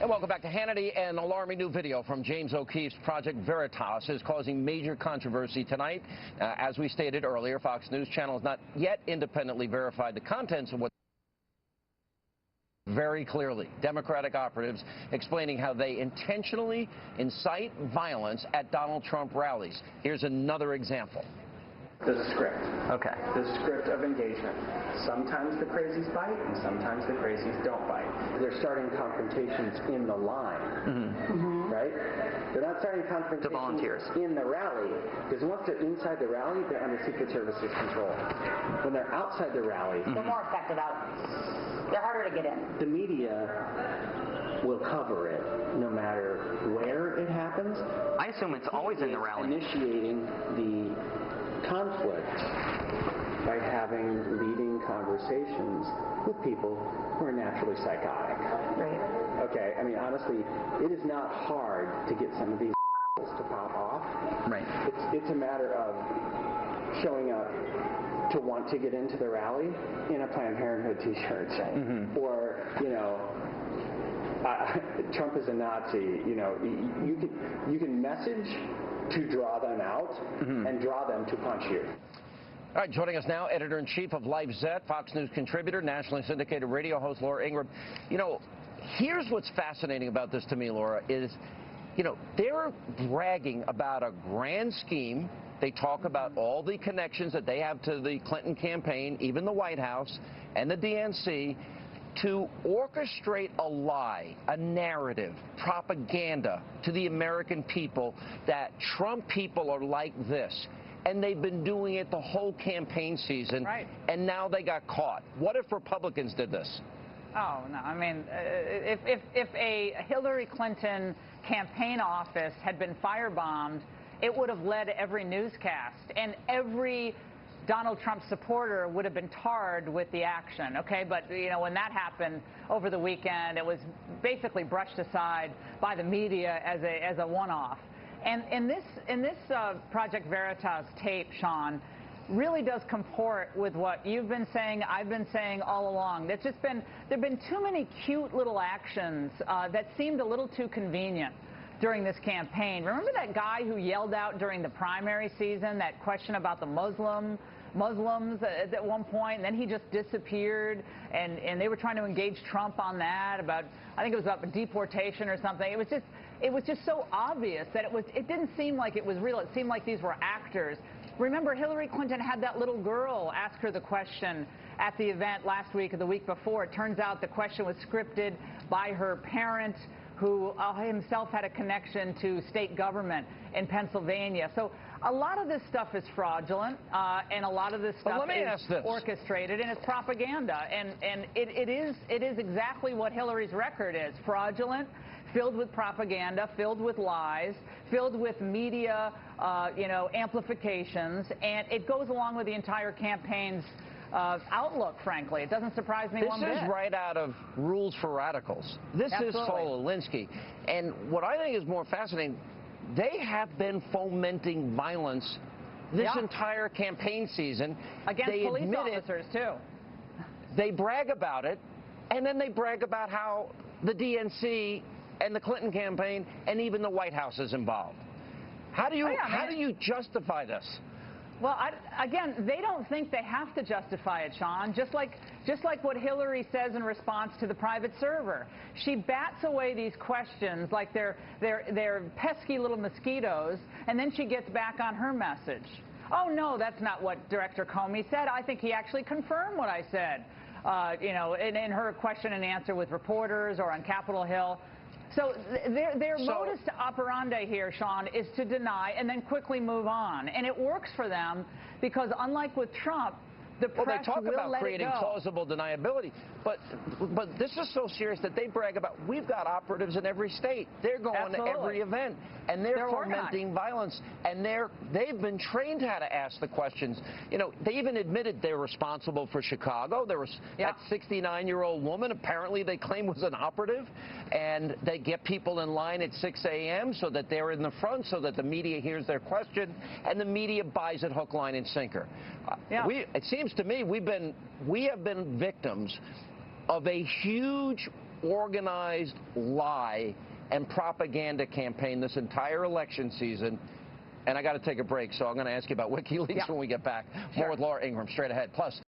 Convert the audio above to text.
And welcome back to Hannity. An alarming new video from James O'Keefe's Project Veritas is causing major controversy tonight. As we stated earlier, Fox News Channel has not yet independently verified the contents of what very clearly. Democratic operatives explaining how they intentionally incite violence at Donald Trump rallies. Here's another example. The script. Okay. The script of engagement. Sometimes the crazies bite, and sometimes the crazies don't bite. They're starting confrontations in the line, right? They're not starting confrontations in the rally, because once they're inside the rally, they're under Secret Service's control. When they're outside the rally, they're more effective out. They're harder to get in. The media will cover it, no matter where it happens. I assume it's always in the rally. Initiating the conflict by having leading conversations with people who are naturally psychotic. Right. Okay, I mean, honestly, it is not hard to get some of these to pop off. Right. It's a matter of showing up to want to get into the rally in a Planned Parenthood t-shirt, or, you know, Trump is a Nazi. You know, you can message to draw them out and draw them to punch you. All right, joining us now, editor-in-chief of Life Zet, Fox News contributor, nationally syndicated radio host Laura Ingraham. You know, here's what's fascinating about this to me, Laura, is, you know, they're bragging about a grand scheme. They talk about all the connections that they have to the Clinton campaign, even the White House and the DNC, to orchestrate a lie, a narrative, propaganda to the American people that Trump people are like this. And they've been doing it the whole campaign season, and now they got caught. What if Republicans did this? Oh, no. I mean, if a Hillary Clinton campaign office had been firebombed, it would have led every newscast, and every Donald Trump supporter would have been tarred with the action, okay? But, you know, when that happened over the weekend, it was basically brushed aside by the media as a one-off. And in this Project Veritas tape, Sean, really does comport with what you've been saying, I've been saying all along. There've been too many cute little actions that seemed a little too convenient during this campaign. Remember that guy who yelled out during the primary season that question about the Muslims at one point, and then he just disappeared, and they were trying to engage Trump on that, about, I think it was about deportation or something. It was just so obvious that it didn't seem like it was real. It seemed like these were actors. Remember, Hillary Clinton had that little girl ask her the question at the event last week or the week before. It turns out the question was scripted by her parent, who himself had a connection to state government in Pennsylvania. So a lot of this stuff is fraudulent, and a lot of this stuff is orchestrated, and it's propaganda. And it is exactly what Hillary's record is: fraudulent, filled with propaganda, filled with lies, filled with media, amplifications, and it goes along with the entire campaign's outlook, frankly. It doesn't surprise me one bit. This is right out of Rules for Radicals. This is Saul Alinsky. And what I think is more fascinating, they have been fomenting violence this entire campaign season. Against police officers, too. They brag about it, and then they brag about how the DNC and the Clinton campaign and even the White House is involved. How do you justify this? Well, again, they don't think they have to justify it, Sean, just like what Hillary says in response to the private server. She bats away these questions like they're pesky little mosquitoes, and then she gets back on her message. Oh, no, that's not what Director Comey said. I think he actually confirmed what I said, in her question and answer with reporters or on Capitol Hill. So their modus operandi here, Sean, is to deny and then quickly move on. And it works for them because, unlike with Trump, the press will let it go. They talk about creating plausible deniability, but this is so serious that they brag about, we've got operatives in every state. They're going to every event, and they're fomenting violence, and they've been trained how to ask the questions. You know, they even admitted they're responsible for Chicago. There was that 69-year-old woman, apparently they claim was an operative, and they get people in line at 6 a.m. so that they're in the front, so that the media hears their question, and the media buys it hook, line, and sinker. It seems to me we have been victims of a huge organized lie and propaganda campaign this entire election season. And I got to take a break, so I'm going to ask you about WikiLeaks when we get back. More with Laura Ingraham straight ahead. Plus.